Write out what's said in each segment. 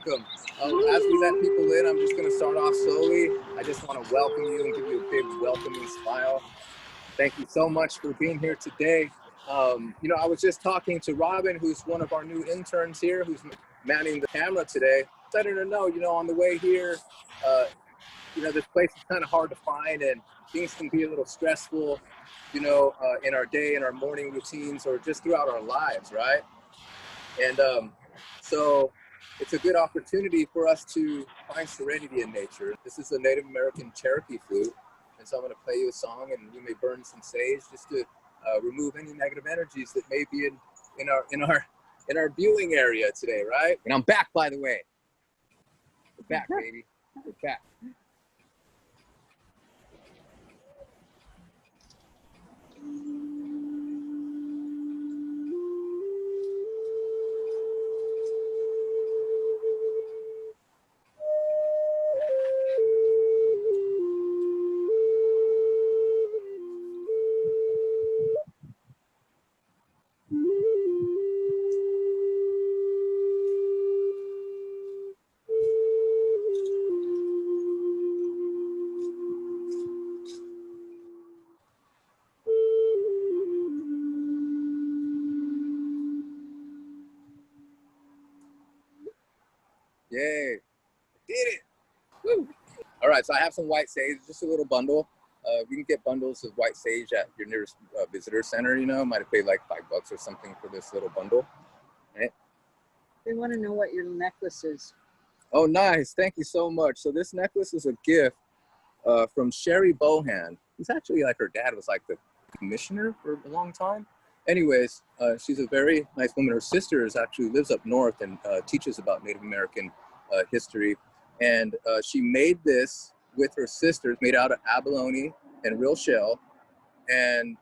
welcome. As we let people in, I'm just going to start off slowly. I just want to welcome you and give you a big welcoming smile. Thank you so much for being here today. I was just talking to Robin, who's one of our new interns here, who's manning the camera today. Letting her know, on the way here, this place is kind of hard to find and things can be a little stressful, in our day, in our morning routines, or just throughout our lives, right? And so it's a good opportunity for us to find serenity in nature. This is a Native American Cherokee flute. And so I'm going to play you a song, and you may burn some sage just to remove any negative energies that may be in our viewing area today, right? And I'm back, by the way. We're back, baby. We're back. Yay, did it. Woo. All right, so I have some white sage, just a little bundle. You can get bundles of white sage at your nearest visitor center, might have paid like $5 or something for this little bundle. Right? They want to know what your necklace is. Oh, nice. Thank you so much. So this necklace is a gift from Sherry Bohan. Who's actually her dad was like the commissioner for a long time. Anyways, she's a very nice woman. Her sister actually lives up north and teaches about Native American history. And she made this with her sisters, made out of abalone and real shell. And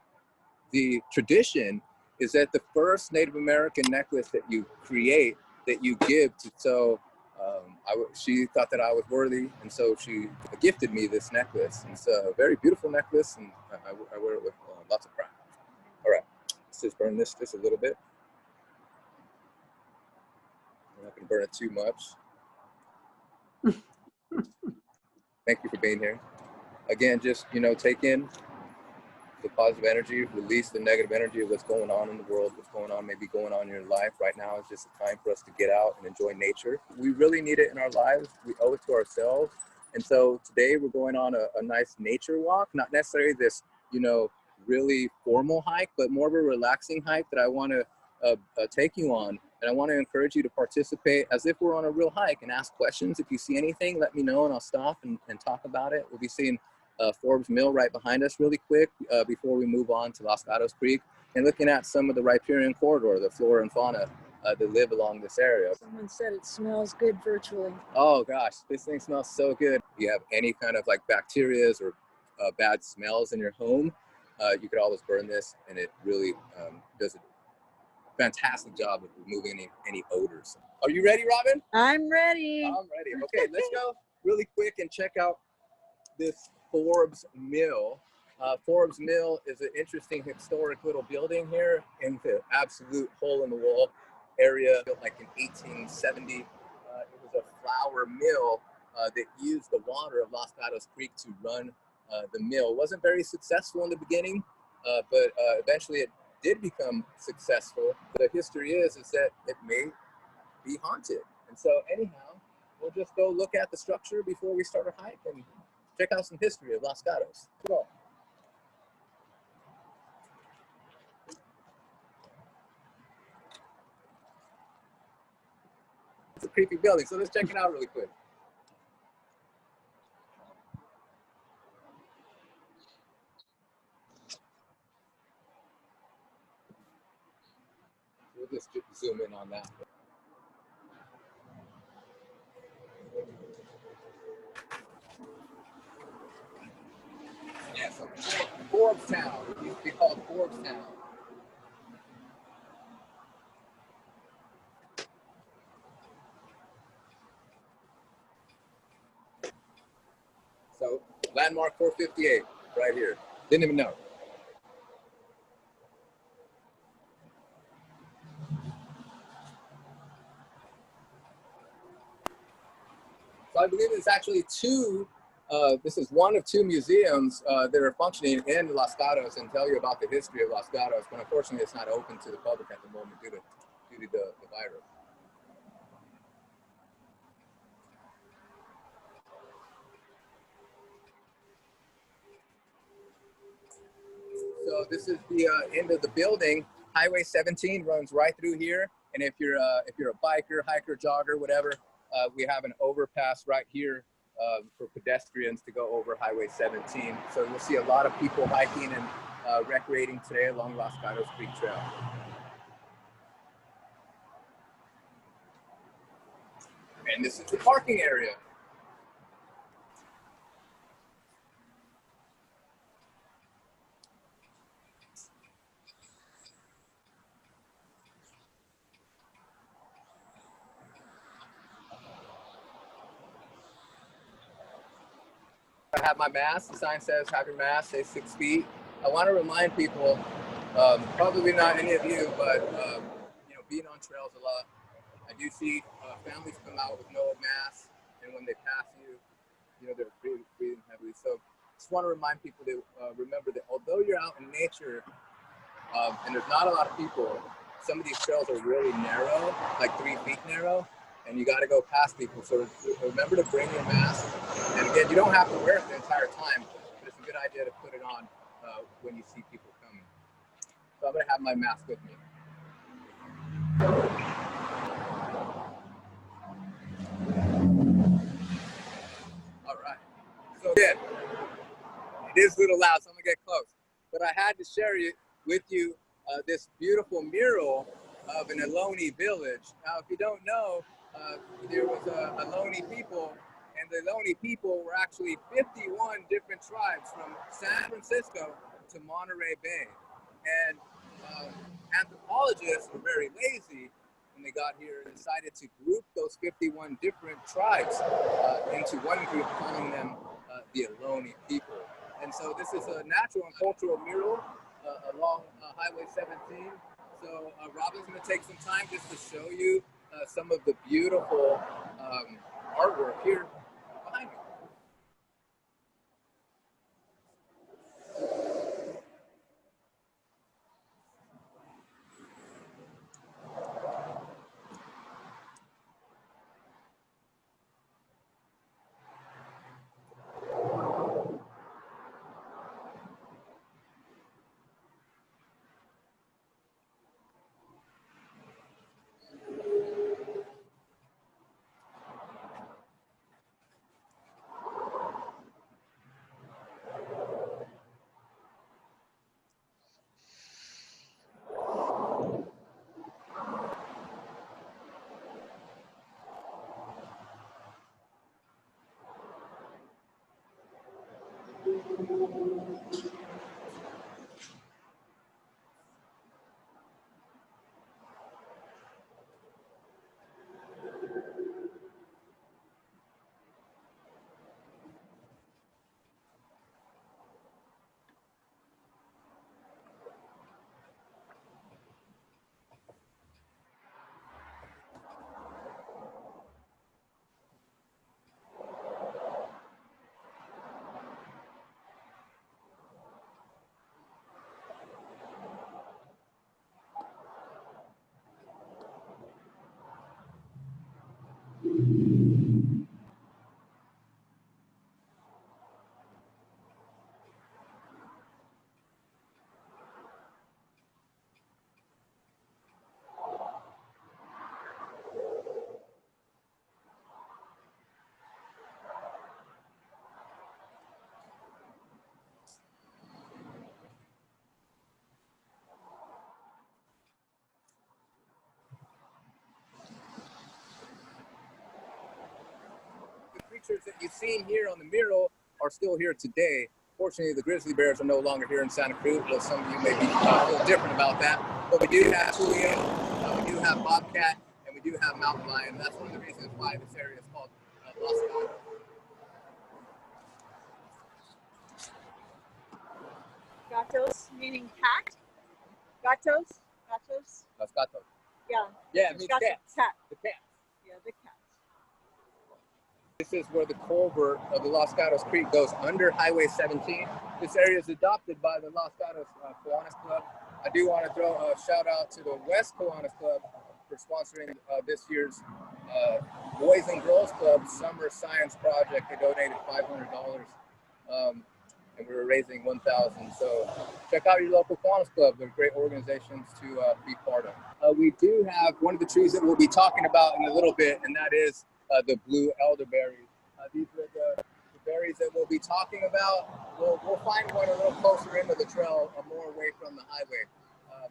the tradition is that the first Native American necklace that you create, that you give to, so she thought that I was worthy, and so she gifted me this necklace. And it's a very beautiful necklace, and I wear it with lots of pride. All right, let's just burn this just a little bit. I'm not gonna burn it too much. Thank you for being here. Again, just, take in the positive energy, release the negative energy of what's going on in the world, what's going on, maybe going on in your life. Right now is just a time for us to get out and enjoy nature. We really need it in our lives. We owe it to ourselves. And so today we're going on a nice nature walk, not necessarily this, really formal hike, but more of a relaxing hike that I want to take you on. And I want to encourage you to participate as if we're on a real hike and ask questions. If you see anything, let me know and I'll stop and talk about it. We'll be seeing Forbes Mill right behind us really quick before we move on to Los Gatos Creek and looking at some of the riparian corridor, the flora and fauna that live along this area. Someone said it smells good virtually. Oh gosh, this thing smells so good. If you have any kind of bacteria or bad smells in your home, you could always burn this, and it really does a fantastic job of removing any odors. Are you ready, Robin? I'm ready. I'm ready. Okay, let's go really quick and check out this Forbes Mill. Forbes Mill is an interesting historic little building here in the absolute hole in the wall area, built in 1870. It was a flour mill that used the water of Los Gatos Creek to run the mill. It wasn't very successful in the beginning, but eventually it did become successful. The history is that it may be haunted. And so anyhow, we'll just go look at the structure before we start our hike and check out some history of Los Gatos. Come on. It's a creepy building, so let's check it out really quick. We'll just zoom in on that. Yeah, so Forbes Town. It used to be called Forbes Town. So landmark 458 right here. Didn't even know. believe it's actually two. This is one of two museums that are functioning in Los Gatos and tell you about the history of Los Gatos, but unfortunately it's not open to the public at the moment due to the virus. So this is the end of the building. Highway 17 runs right through here, and if you're a biker, hiker, jogger, whatever, we have an overpass right here for pedestrians to go over Highway 17. So you'll see a lot of people hiking and recreating today along Los Gatos Creek Trail. And this is the parking area. I have my mask. The sign says, have your mask, stay 6 feet. I want to remind people, probably not any of you, but you know, being on trails a lot, I do see families come out with no mask, and when they pass you, you know, they're breathing heavily. So just want to remind people to remember that although you're out in nature and there's not a lot of people, some of these trails are really narrow, like 3 feet narrow, and you got to go past people. So remember to bring your mask. And again, you don't have to wear it the entire time, but it's a good idea to put it on when you see people coming. So I'm going to have my mask with me. All right. So again, it is a little loud, so I'm going to get close. But I had to share with you this beautiful mural of an Ohlone village. Now, if you don't know, there was a Ohlone people, and the Ohlone people were actually 51 different tribes from San Francisco to Monterey Bay. And anthropologists were very lazy when they got here and decided to group those 51 different tribes into one group, calling them the Ohlone people. And so this is a natural and cultural mural along Highway 17. So Robin's going to take some time just to show you some of the beautiful artwork here behind me. Creatures that you've seen here on the mural are still here today. Fortunately, the grizzly bears are no longer here in Santa Cruz, though some of you may be a little different about that. But we do have Julio, we do have bobcat, and we do have mountain lion. That's one of the reasons why this area is called Los Gatos. Gatos, meaning cat? Gatos? Gatos? Los Gatos. Yeah. Yeah, it means Gatos, cats. cat. The cats. Yeah, the cats. This is where the culvert of the Los Gatos Creek goes under Highway 17. This area is adopted by the Los Gatos Kiwanis Club. I do want to throw a shout out to the West Kiwanis Club for sponsoring this year's Boys and Girls Club Summer Science Project. They donated $500, and we were raising $1,000. So check out your local Kiwanis Club. They're great organizations to be part of. We do have one of the trees that we'll be talking about in a little bit, and that is the blue elderberry. These are the berries that we'll be talking about. We'll find one a little closer into the trail, more away from the highway.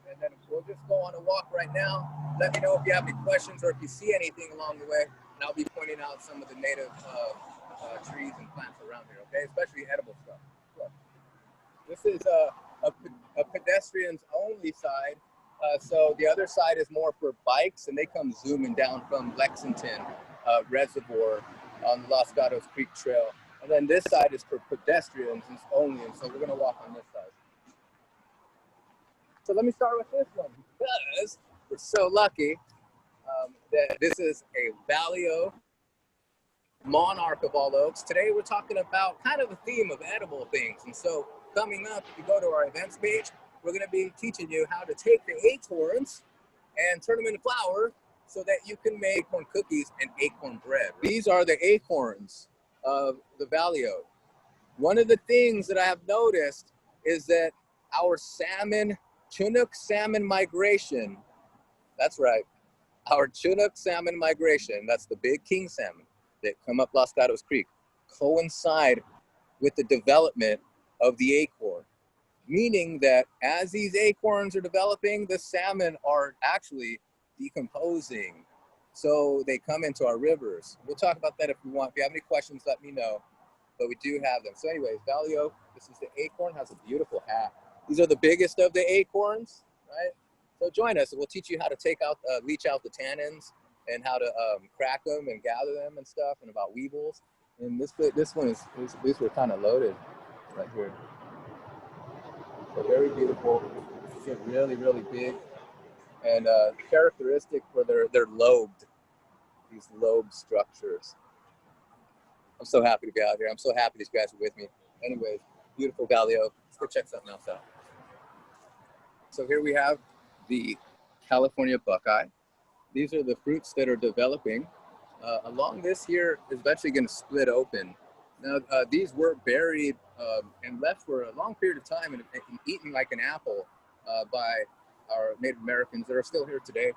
And then we'll just go on a walk right now. Let me know if you have any questions or if you see anything along the way. And I'll be pointing out some of the native trees and plants around here, okay? Especially edible stuff. Look. This is a pedestrians only side. So the other side is more for bikes, and they come zooming down from Lexington Reservoir on the Los Gatos Creek Trail. And then this side is for pedestrians only, and so we're gonna walk on this side. So let me start with this one, because we're so lucky that this is a Valio monarch of all oaks. Today we're talking about kind of a theme of edible things. And so coming up, if you go to our events page, we're gonna be teaching you how to take the acorns and turn them into flour so that you can make acorn cookies and acorn bread. These are the acorns of the Valio. One of the things that I have noticed is that our Chinook salmon migration, that's right, our Chinook salmon migration, that's the big king salmon that come up Los Gatos Creek, coincide with the development of the acorn. Meaning that as these acorns are developing, the salmon are actually decomposing. So they come into our rivers. We'll talk about that if you want. If you have any questions, let me know. But we do have them. So anyways, Valio, this is the acorn, has a beautiful hat. These are the biggest of the acorns, right? So join us and we'll teach you how to take out, leach out the tannins and how to crack them and gather them and stuff, and about weevils. And this one these were kind of loaded right here. So very beautiful. They get really, really big. And characteristic for their lobed, these lobe structures. I'm so happy to be out here. I'm so happy these guys are with me. Anyways, beautiful Valio. Let's go check something else out. So here we have the California buckeye. These are the fruits that are developing. Along this here is eventually going to split open. Now, these were buried and left for a long period of time and eaten like an apple by our Native Americans that are still here today.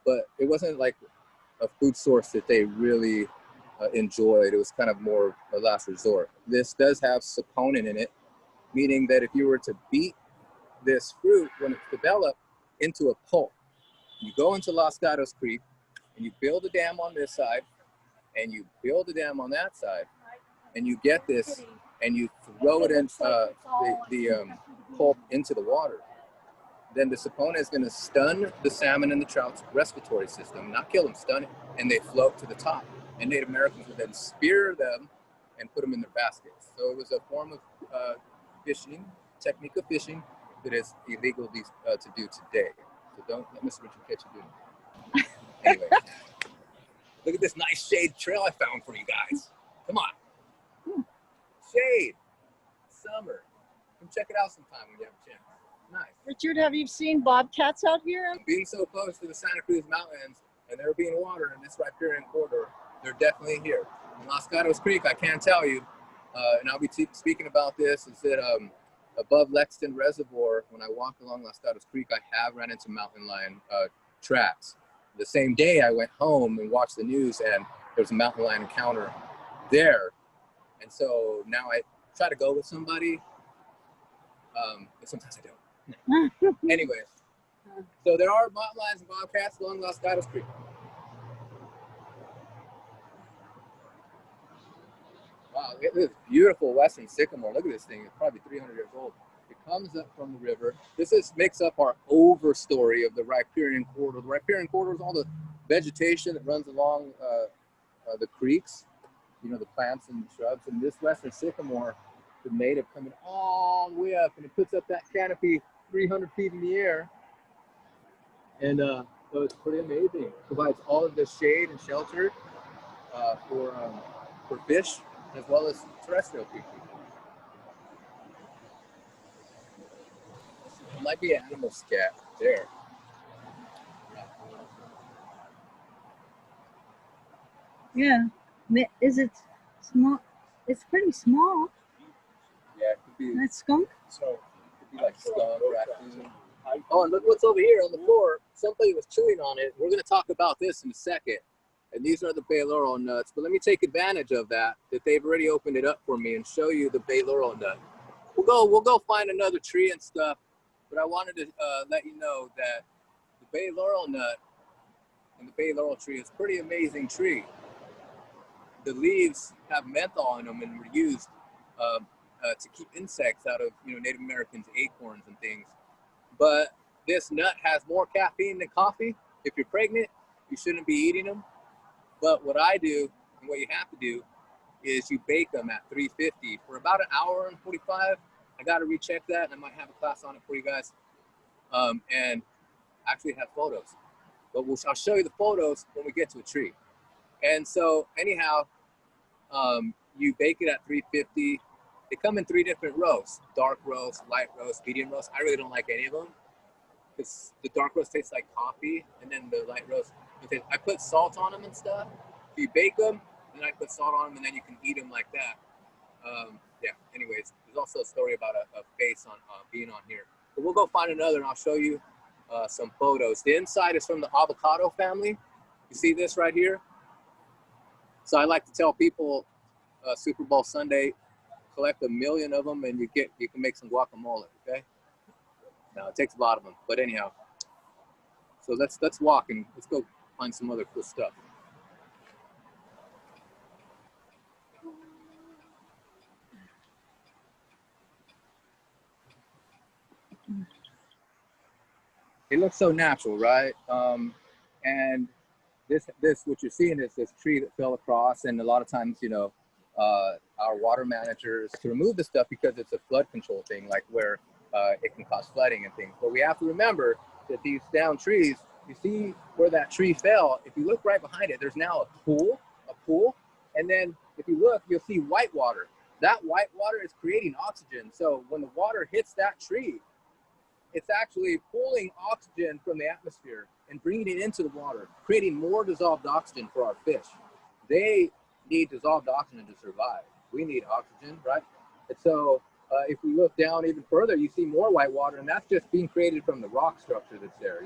But it wasn't like a food source that they really enjoyed. It was kind of more a last resort. This does have saponin in it, meaning that if you were to beat this fruit when it's developed into a pulp, you go into Los Gatos Creek and you build a dam on this side and you build a dam on that side, and you get this and you throw it in the pulp into the water. Then the saponin is going to stun the salmon and the trout's respiratory system, not kill them, stun it, and they float to the top. And Native Americans would then spear them and put them in their baskets. So it was a form of fishing, technique of fishing that is illegal to do today. So don't let Mr. Richard catch you doing it. Anyway, look at this nice shade trail I found for you guys. Come on. Shade. Summer. Come check it out sometime when you have a chance. Nice. Richard, have you seen bobcats out here? Being so close to the Santa Cruz Mountains and there being water in this riparian corridor, they're definitely here. In Los Gatos Creek, I can tell you, and I'll be speaking about this, is that above Lexington Reservoir, when I walk along Los Gatos Creek, I have run into mountain lion tracks. The same day I went home and watched the news and there was a mountain lion encounter there. And so now I try to go with somebody, but sometimes I don't. Anyways, so there are mountain lions and bobcats along Los Gatos Creek. Wow, look at this beautiful western sycamore. Look at this thing. It's probably 300 years old. It comes up from the river. This makes up our overstory of the riparian corridor. The riparian corridor is all the vegetation that runs along the creeks, you know, the plants and shrubs. And this western sycamore, the native, coming all the way up, and it puts up that canopy 300 feet in the air. And so it's pretty amazing. It provides all of the shade and shelter for fish as well as terrestrial creatures. It might be an animal scat there. Yeah. Is it small? It's pretty small. Yeah, it could be. That skunk? So it could be like skunk, raccoon. Oh, and look what's over here on the floor. Somebody was chewing on it. We're going to talk about this in a second. And these are the bay laurel nuts. But let me take advantage of that they've already opened it up for me and show you the bay laurel nut. We'll go find another tree and stuff. But I wanted to let you know that the bay laurel nut and the bay laurel tree is a pretty amazing tree. The leaves have menthol in them and were used to keep insects out of Native Americans' acorns and things. But this nut has more caffeine than coffee. If you're pregnant, you shouldn't be eating them. But what I do and what you have to do is you bake them at 350 for about an hour and 45. I got to recheck that, and I might have a class on it for you guys. And actually have photos. But I'll show you the photos when we get to a tree. And so anyhow, you bake it at 350. They come in 3 different roasts: dark roast, light roast, medium roast. I really don't like any of them because the dark roast tastes like coffee, and then the light roast, I put salt on them and stuff. So you bake them, and then I put salt on them, and then you can eat them like that. Yeah, anyways, there's also a story about a face on being on here. But we'll go find another, and I'll show you some photos. The inside is from the avocado family. You see this right here? So I like to tell people Super Bowl Sunday, collect 1 million of them and you can make some guacamole, okay? Now it takes a lot of them, but anyhow. So let's walk and let's go find some other cool stuff. It looks so natural, right? And this what you're seeing is this tree that fell across, and a lot of times, our water managers to remove the stuff because it's a flood control thing, like where it can cause flooding and things. But we have to remember that these down trees, you see where that tree fell, if you look right behind it, there's now a pool, and then if you look, you'll see white water. That white water is creating oxygen. So when the water hits that tree, it's actually pulling oxygen from the atmosphere and bringing it into the water, creating more dissolved oxygen for our fish. They need dissolved oxygen to survive. We need oxygen, right? And so if we look down even further, you see more white water, and that's just being created from the rock structure that's there,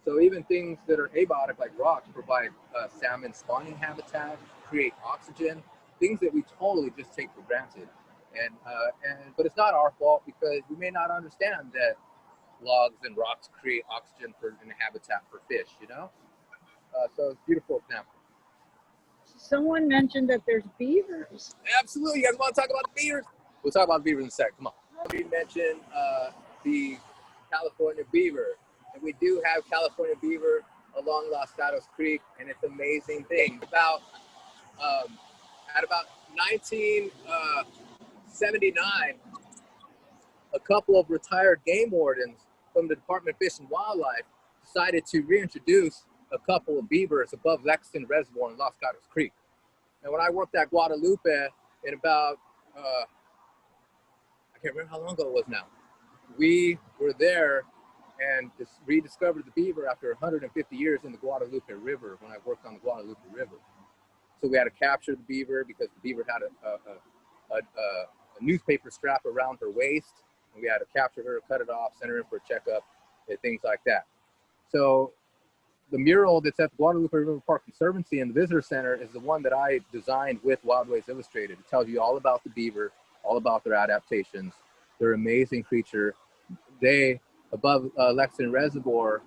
So even things that are abiotic, like rocks, provide salmon spawning habitat, create oxygen, things that we totally just take for granted. But it's not our fault because we may not understand that logs and rocks create oxygen in a habitat for fish, So it's a beautiful example. Someone mentioned that there's beavers. Absolutely. You guys want to talk about the beavers? We'll talk about beavers in a sec. Come on. We mentioned the California beaver. And we do have California beaver along Los Gatos Creek, and it's an amazing thing. At about 1979, a couple of retired game wardens from the Department of Fish and Wildlife decided to reintroduce a couple of beavers above Lexington Reservoir in Los Gatos Creek. And when I worked at Guadalupe in about, I can't remember how long ago it was now, we were there and rediscovered the beaver after 150 years in the Guadalupe River when I worked on the Guadalupe River. So we had to capture the beaver because the beaver had a newspaper strap around her waist. And we had to capture her, cut it off, send her in for a checkup, and things like that. So the mural that's at the Guadalupe River Park Conservancy and the Visitor Center is the one that I designed with Wildways Illustrated. It tells you all about the beaver, all about their adaptations. They're an amazing creature. Above Lexington Reservoir,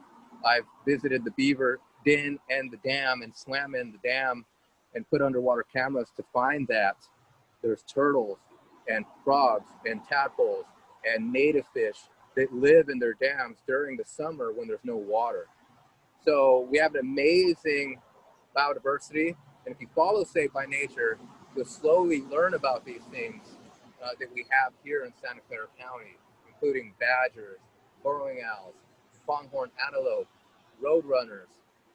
I've visited the beaver den and the dam and swam in the dam and put underwater cameras to find that there's turtles and frogs and tadpoles and native fish that live in their dams during the summer when there's no water. So we have an amazing biodiversity, and if you follow Saved by Nature, you'll slowly learn about these things that we have here in Santa Clara County, including badgers, burrowing owls, pronghorn antelope, roadrunners,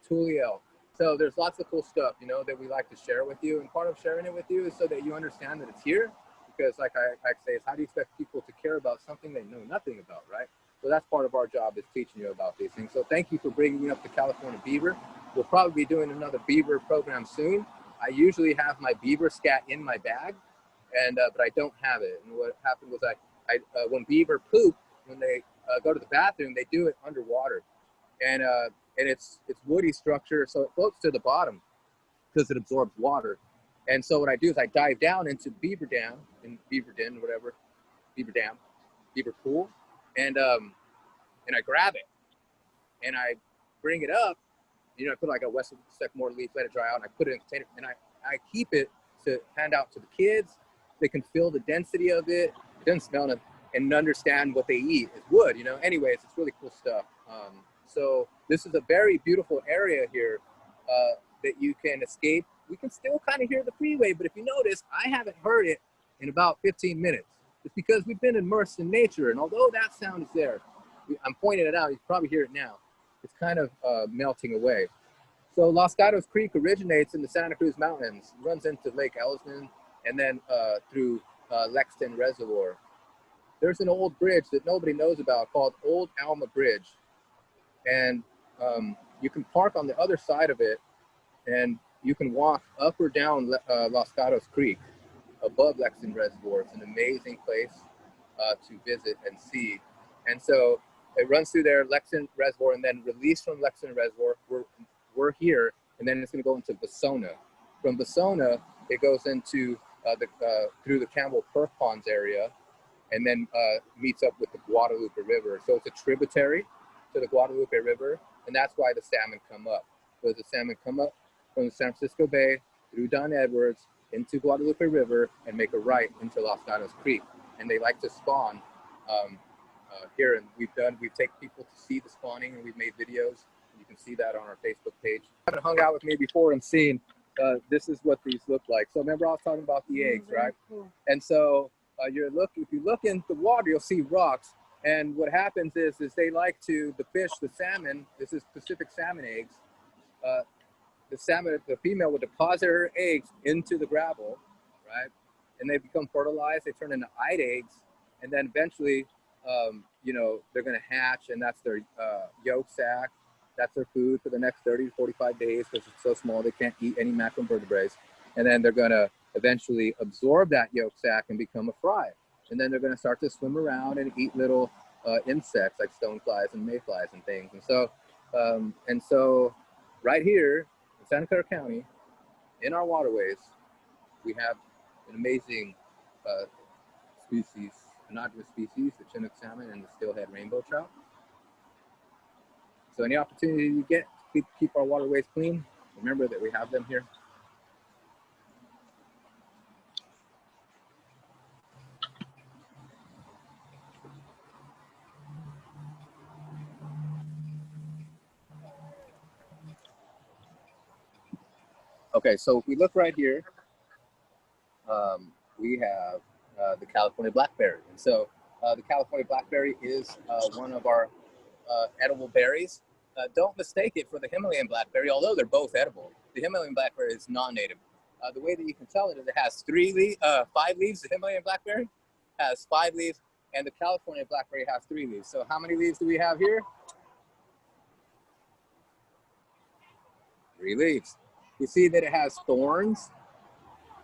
tule elk, So there's lots of cool stuff, you know, that we like to share with you. And part of sharing it with you is so that you understand that it's here. Because like I say, is how do you expect people to care about something they know nothing about, right? So that's part of our job, is teaching you about these things. So thank you for bringing up the California beaver. We'll probably be doing another beaver program soon. I usually have my beaver scat in my bag, and but I don't have it. And what happened was when beaver poop, when they go to the bathroom, they do it underwater, and it's woody structure, so it floats to the bottom because it absorbs water. And so what I do is I dive down into beaver dam, in beaver den, whatever, beaver dam, beaver pool, and I grab it and I bring it up. You know, I put like a West Sycamore leaf, let it dry out, and I put it in a container, and I keep it to hand out to the kids. They can feel the density of it, doesn't smell it, and understand what they eat is wood, you know. Anyways, it's really cool stuff. So this is a very beautiful area here that you can escape. We can still kind of hear the freeway, but if you notice, I haven't heard it in about 15 minutes. It's because we've been immersed in nature, and although that sound is there, I'm pointing it out, you can probably hear it now. It's kind of melting away. So Los Gatos Creek originates in the Santa Cruz Mountains, runs into Lake Ellsman, and then through Lexington Reservoir. There's an old bridge that nobody knows about called Old Alma Bridge. And you can park on the other side of it, and you can walk up or down Los Gatos Creek above Lexington Reservoir. It's an amazing place to visit and see. And so it runs through there, Lexington Reservoir, and then released from Lexington Reservoir, we're here, and then it's going to go into Basona. From Basona, it goes into through the Campbell Perk Ponds area, and then meets up with the Guadalupe River. So it's a tributary to the Guadalupe River, and that's why the salmon come up. So the salmon come up from the San Francisco Bay through Don Edwards into Guadalupe River and make a right into Los Gatos Creek. And they like to spawn here, and we've taken people to see the spawning, and we've made videos. You can see that on our Facebook page. If you haven't hung out with me before and seen, this is what these look like. So remember I was talking about the eggs, right? Cool. And so if you look in the water, you'll see rocks. And what happens is they like to, the fish, the salmon, this is Pacific salmon eggs. The female would deposit her eggs into the gravel, right? And they become fertilized, they turn into eyed eggs. And then eventually, you know, they're gonna hatch, and that's their yolk sac. That's their food for the next 30 to 45 days because it's so small they can't eat any macroinvertebrates. And then they're gonna eventually absorb that yolk sac and become a fry. And then they're gonna start to swim around and eat little insects like stoneflies and mayflies and things. And so right here in Santa Clara County, in our waterways, we have an amazing species, anonymous species, the Chinook salmon and the steelhead rainbow trout. So any opportunity you get to keep our waterways clean, remember that we have them here. Okay, so if we look right here, we have the California blackberry. And so the California blackberry is one of our edible berries. Don't mistake it for the Himalayan blackberry, although they're both edible. The Himalayan blackberry is non-native. The way that you can tell it is it has 5 leaves. The Himalayan blackberry has 5 leaves, and the California blackberry has 3 leaves. So how many leaves do we have here? 3 leaves. You see that it has thorns.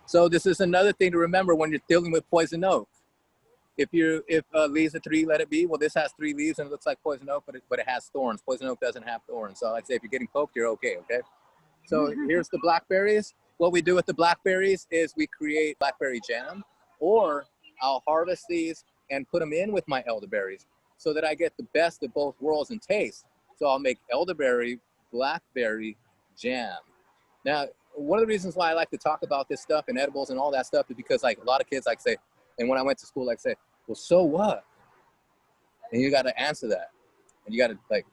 So this is another thing to remember when you're dealing with poison oak. If leaves are 3, let it be. Well, this has 3 leaves and it looks like poison oak, but it has thorns. Poison oak doesn't have thorns. So like I say, if you're getting poked, you're okay, okay? So here's the blackberries. What we do with the blackberries is we create blackberry jam, or I'll harvest these and put them in with my elderberries so that I get the best of both worlds in taste. So I'll make elderberry blackberry jam. Now, one of the reasons why I like to talk about this stuff and edibles and all that stuff is because like a lot of kids like say, and when I went to school, like say, well, so what? And you got to answer that. And you got to like,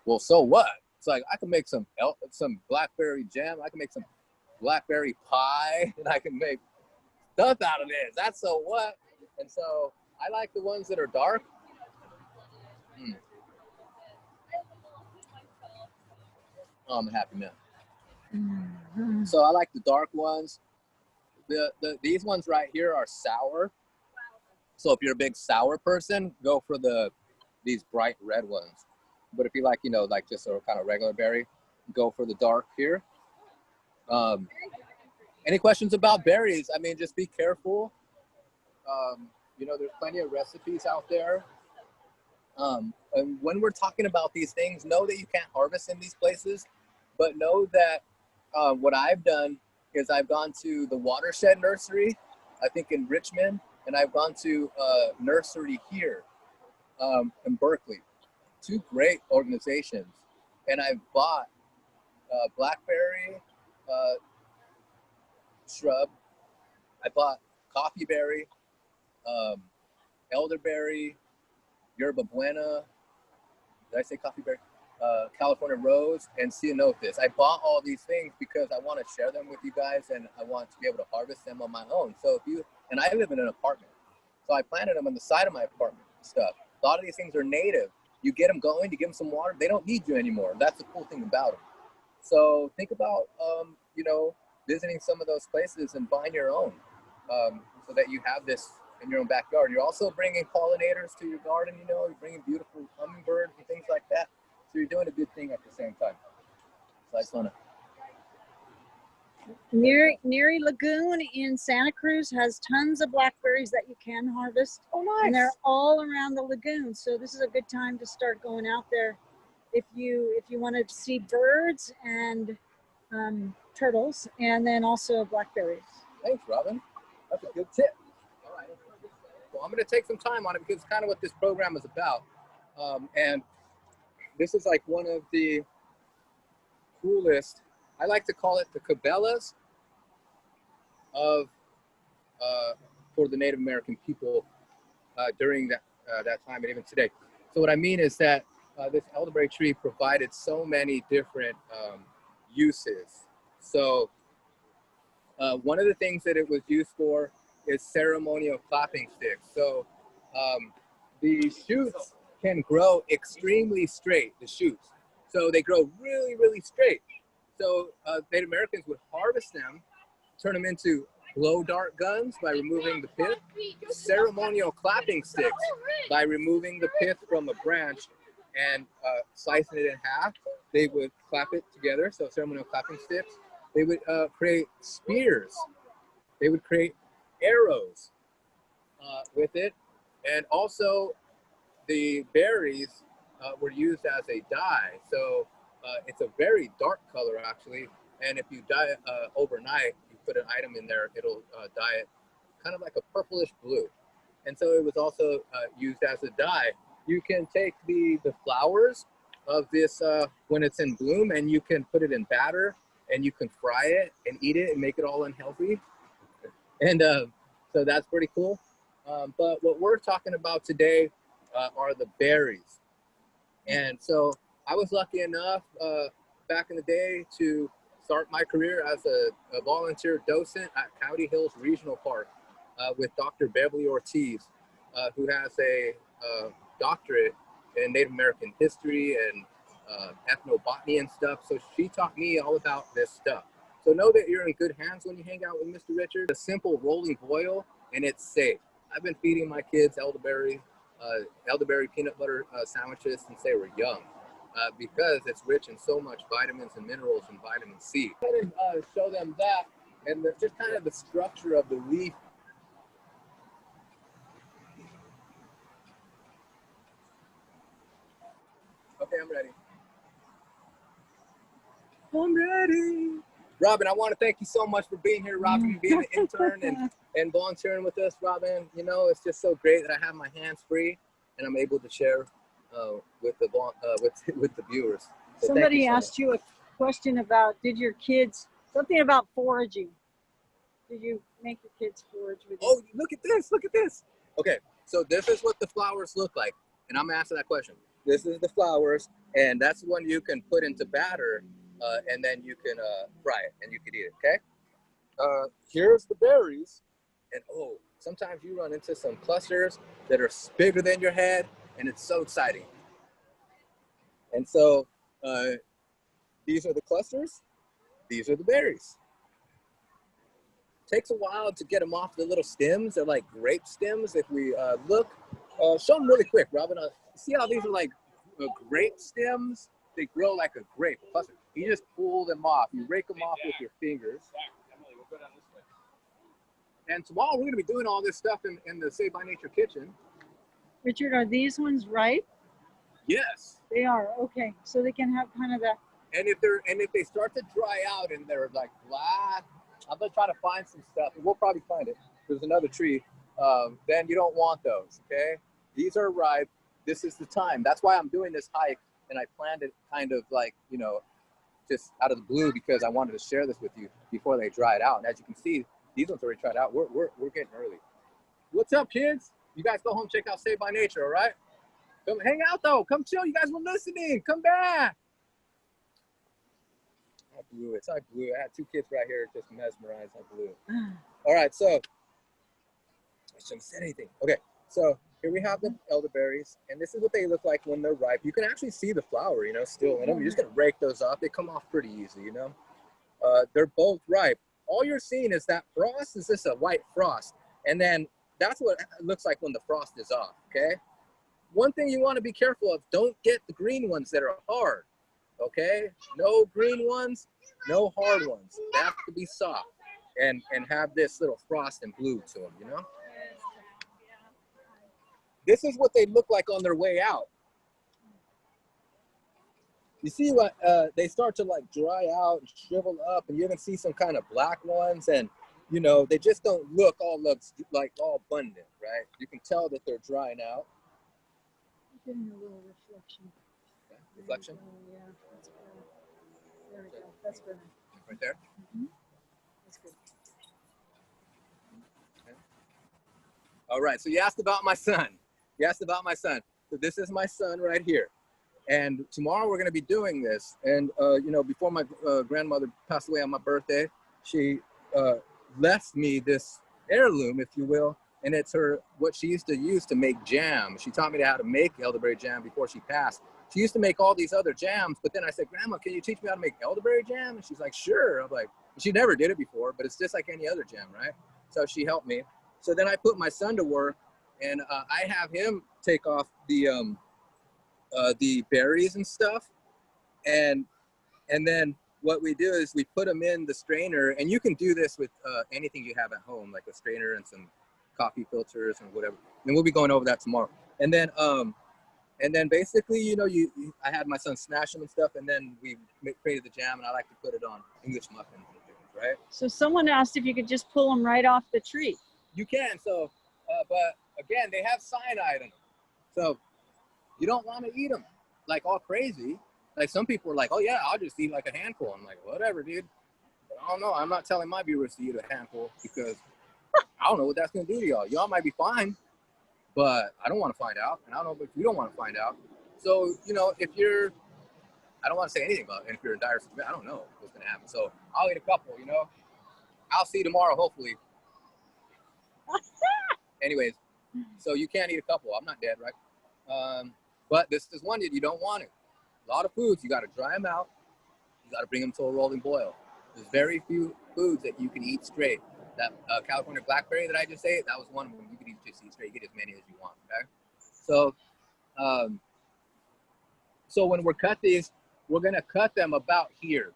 well, so what? It's like, I can make some blackberry jam. I can make some blackberry pie, and I can make stuff out of this. That's so what? And so I like the ones that are dark. Oh, I'm a happy man. Mhm. So I like the dark ones. These ones right here are sour. So if you're a big sour person, go for these bright red ones. But if you like, you know, like just a kind of regular berry, go for the dark here. Um, any questions about berries? I mean, just be careful. You know, there's plenty of recipes out there. And when we're talking about these things, know that you can't harvest in these places, but know that what I've done is I've gone to the Watershed Nursery, I think in Richmond, and I've gone to a nursery here in Berkeley. Two great organizations. And I've bought blackberry shrub. I bought coffee berry, um, elderberry, yerba buena. Did I say coffee berry? California rose and ceanothus. I bought all these things because I want to share them with you guys and I want to be able to harvest them on my own. So if you, and I live in an apartment, so I planted them on the side of my apartment and stuff. A lot of these things are native. You get them going, you give them some water, they don't need you anymore. That's the cool thing about them. So think about, you know, visiting some of those places and buying your own so that you have this in your own backyard. You're also bringing pollinators to your garden, you know, you're bringing beautiful hummingbirds and things like that. So you're doing a good thing at the same time. So I just want to. Neary Lagoon in Santa Cruz has tons of blackberries that you can harvest. Oh, nice. And they're all around the lagoon. So this is a good time to start going out there if you want to see birds and turtles, and then also blackberries. Thanks, Robin. That's a good tip. All right. Well, I'm going to take some time on it because it's kind of what this program is about. And this is like one of the coolest, I like to call it the Cabela's of for the Native American people during that time and even today. So what I mean is that this elderberry tree provided so many different uses. So one of the things that it was used for is ceremonial clapping sticks. So the shoots can grow extremely straight, the shoots. So they grow really, really straight. So Native Americans would harvest them, turn them into glow dart guns by removing the pith, ceremonial clapping sticks by removing the pith from a branch and slicing it in half. They would clap it together, so ceremonial clapping sticks. They would create spears. They would create arrows with it. And also the berries were used as a dye. So it's a very dark color actually. And if you dye it overnight, you put an item in there, it'll dye it kind of like a purplish blue. And so it was also used as a dye. You can take the flowers of this when it's in bloom and you can put it in batter and you can fry it and eat it and make it all unhealthy. And so that's pretty cool. But what we're talking about today are the berries. And so I was lucky enough back in the day to start my career as a volunteer docent at County Hills Regional Park with Dr. Beverly Ortiz, who has a doctorate in Native American history and ethnobotany and stuff. So she taught me all about this stuff. So know that you're in good hands when you hang out with Mr. Richard. A simple rolling boil and it's safe. I've been feeding my kids elderberry peanut butter sandwiches since they were young because it's rich in so much vitamins and minerals and vitamin C. I'm going to show them that and just kind of the structure of the leaf. Okay, I'm ready. I'm ready. Robin, I want to thank you so much for being here, Robin, being an intern and volunteering with us, Robin. You know, it's just so great that I have my hands free and I'm able to share with the viewers. So Somebody asked you a question about, did your kids, something about foraging. Did you make your kids forage with you? Oh, look at this, look at this. Okay, so this is what the flowers look like. And I'm asking that question. This is the flowers, and that's the one you can put into batter, and then you can fry it, and you can eat it, okay? Here's the berries, and oh, sometimes you run into some clusters that are bigger than your head, and it's so exciting. And so these are the clusters, These are the berries. Takes a while to get them off the little stems. They're like grape stems. If we look, show them really quick, Robin. See how these are like grape stems? They grow like a grape. Plus, you just pull them off. You rake them off with your fingers. And tomorrow we're going to be doing all this stuff in the Saved by Nature kitchen. Richard, are these ones ripe? Yes. They are. Okay, so they can have kind of that. And if they start to dry out and they're like black, I'm gonna try to find some stuff. We'll probably find it. There's another tree. Then you don't want those. Okay. These are ripe. This is the time. That's why I'm doing this hike, and I planned it kind of like, you know, just out of the blue because I wanted to share this with you before they dried out. And as you can see, these ones already dried out. We're getting early. What's up, kids? You guys go home, check out Saved by Nature, all right? Come hang out though. Come chill. You guys were listening. Come back. I blew it. I blew it. I had two kids right here just mesmerized. I blew it. All right, so I shouldn't have said anything. Okay, so here we have the elderberries, and this is what they look like when they're ripe. You can actually see the flower, you know, still in them. You're just gonna rake those off. They come off pretty easy, you know. They're both ripe. All you're seeing is that frost is just a white frost, and then that's what it looks like when the frost is off. Okay. One thing you want to be careful of: don't get the green ones that are hard. Okay, no green ones, no hard ones. They have to be soft and have this little frost and blue to them, you know? This is what they look like on their way out. You see what, they start to like dry out and shrivel up, and you're gonna see some kind of black ones, and you know, they just don't look all like all abundant, right? You can tell that they're drying out. Getting a little reflection. Reflection? Yeah, that's better. There we go. That's better. Right there? Mm-hmm. That's good. Okay. All right, so you asked about my son. So this is my son right here. And tomorrow we're gonna be doing this. And you know, before my grandmother passed away on my birthday, she left me this heirloom, if you will. And it's what she used to use to make jam. She taught me how to make elderberry jam before she passed. She used to make all these other jams, but then I said, Grandma, can you teach me how to make elderberry jam? And she's like, sure. I'm like, she never did it before, but it's just like any other jam, right? So she helped me. So then I put my son to work, and I have him take off the berries and stuff. And then what we do is we put them in the strainer, and you can do this with anything you have at home, like a strainer and some coffee filters and whatever. And we'll be going over that tomorrow. And then basically, you know, I had my son smash them and stuff, and then we created the jam, and I like to put it on English muffins and things, right? So someone asked if you could just pull them right off the tree. You can. So, but again, they have cyanide in them, so you don't want to eat them like all crazy. Like some people are like, oh yeah, I'll just eat like a handful. I'm like, whatever, dude. But I don't know. I'm not telling my viewers to eat a handful because I don't know what that's gonna do to y'all. Y'all might be fine, but I don't want to find out, and I don't know if you don't want to find out. So, you know, if you're, I don't want to say anything about it. If you're in dire situation, I don't know what's going to happen. So I'll eat a couple, you know. I'll see you tomorrow, hopefully. Anyways, so you can't eat a couple. I'm not dead, right? But this is one that you don't want it. A lot of foods, you got to dry them out. You got to bring them to a rolling boil. There's very few foods that you can eat straight. That California blackberry that I just ate, that was one of them. You could just eat straight. You get as many as you want, okay? So, so when we're cut these, we're gonna cut them about here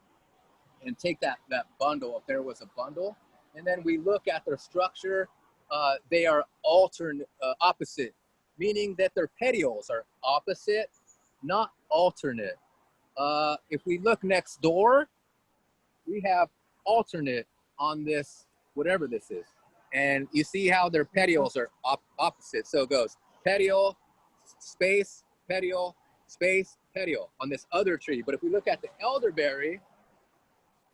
and take that bundle, if there was a bundle, and then we look at their structure. They are opposite, meaning that their petioles are opposite, not alternate. If we look next door, we have alternate on this, whatever this is. And you see how their petioles are opposite. So it goes petiole, space, petiole, space, petiole on this other tree. But if we look at the elderberry,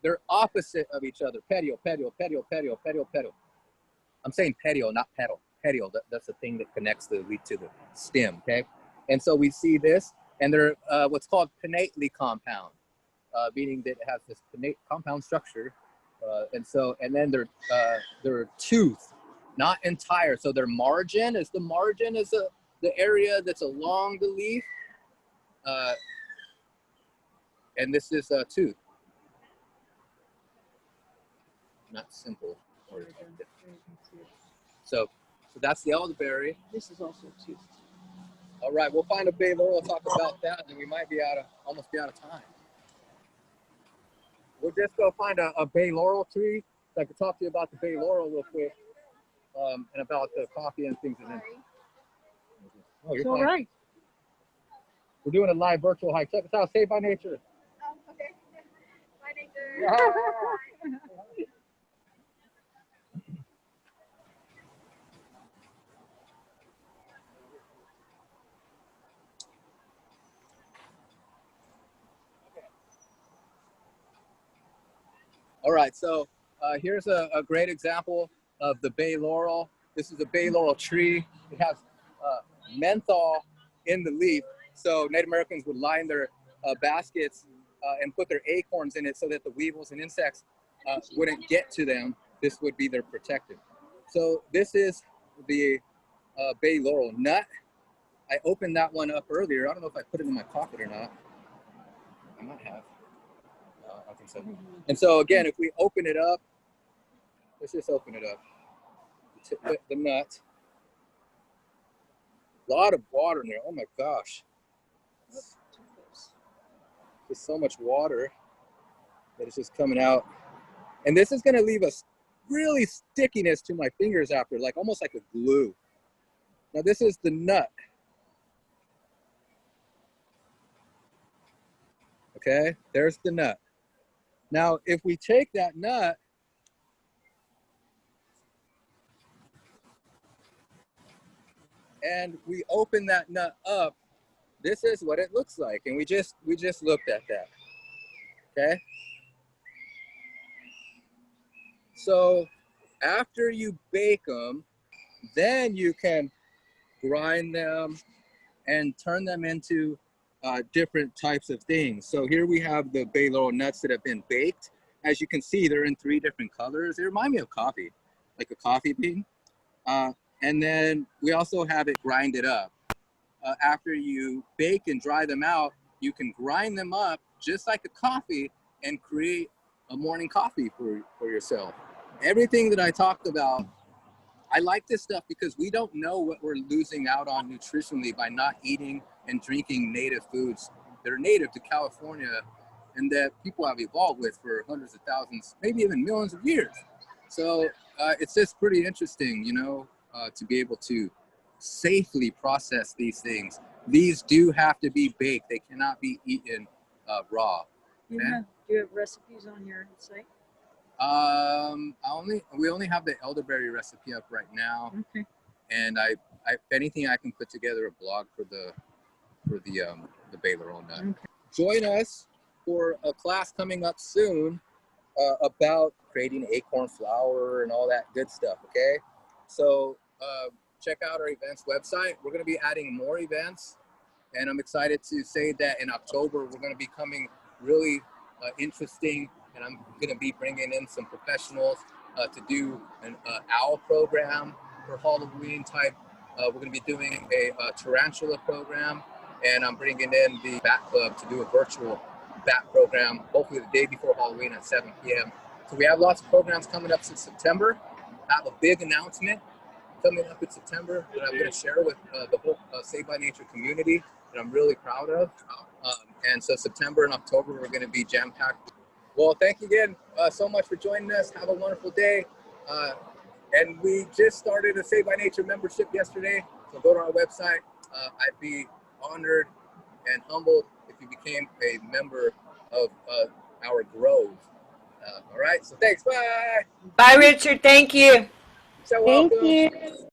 they're opposite of each other. Petiole, petiole, petiole, petiole, petiole, petiole. I'm saying petiole, not petal. Petiole, that's the thing that connects the leaf to the stem, okay? And so we see this, and they're what's called pinnately compound, meaning that it has this pinnate compound structure. And then their tooth, not entire. So their margin is the area that's along the leaf, and this is a tooth. not simple. So that's the elderberry. This is also a tooth. All right, we'll find a bay laurel, talk about that, and we might be almost out of time. We'll just go find a bay laurel tree. So I can talk to you about the bay laurel real quick, and about the coffee and things. Oh, you're fine. Right. We're doing a live virtual hike. Check us out, Saved by Nature. Oh, okay. Bye, Nature. All right, so here's a great example of the bay laurel. This is a bay laurel tree. It has menthol in the leaf. So Native Americans would line their baskets and put their acorns in it so that the weevils and insects wouldn't get to them. This would be their protective. So this is the bay laurel nut. I opened that one up earlier. I don't know if I put it in my pocket or not. I might have. I think so. And so again, if we open it up, let's just open it up. The nut. A lot of water in there. Oh my gosh. There's so much water that is just coming out. And this is going to leave a really stickiness to my fingers after, like almost like a glue. Now this is the nut. Okay, there's the nut. Now, if we take that nut and we open that nut up, this is what it looks like. And we just looked at that. Okay. So after you bake them, then you can grind them and turn them into different types of things. So here we have the bay laurel nuts that have been baked. As you can see, they're in 3 different colors. They remind me of coffee, like a coffee bean. And then we also have it grinded up. After you bake and dry them out, you can grind them up just like a coffee and create a morning coffee for yourself. Everything that I talked about, I like this stuff because we don't know what we're losing out on nutritionally by not eating and drinking native foods that are native to California and that people have evolved with for hundreds of thousands, maybe even millions of years. So it's just pretty interesting, you know, to be able to safely process these things. These do have to be baked. They cannot be eaten raw. Do you have recipes on your site? We only have the elderberry recipe up right now. Okay. And I if anything, I can put together a blog for the bay laurel nut. Okay. Join us for a class coming up soon about creating acorn flour and all that good stuff. Okay, so check out our events website. We're going to be adding more events, and I'm excited to say that in October we're going to be coming really interesting, and I'm going to be bringing in some professionals to do an owl program for Halloween type. We're going to be doing a tarantula program, and I'm bringing in the Bat Club to do a virtual bat program, hopefully the day before Halloween at 7 p.m. So we have lots of programs coming up since September. I have a big announcement coming up in September that I'm going to share with the whole Saved by Nature community that I'm really proud of. And so September and October, we're going to be jam-packed. Well, thank you again so much for joining us. Have a wonderful day. And we just started a Saved by Nature membership yesterday. So go to our website. I'd be honored and humbled if you became a member of our grove. All right. So thanks. Bye. Bye, Richard. Thank you. So welcome. Thank you.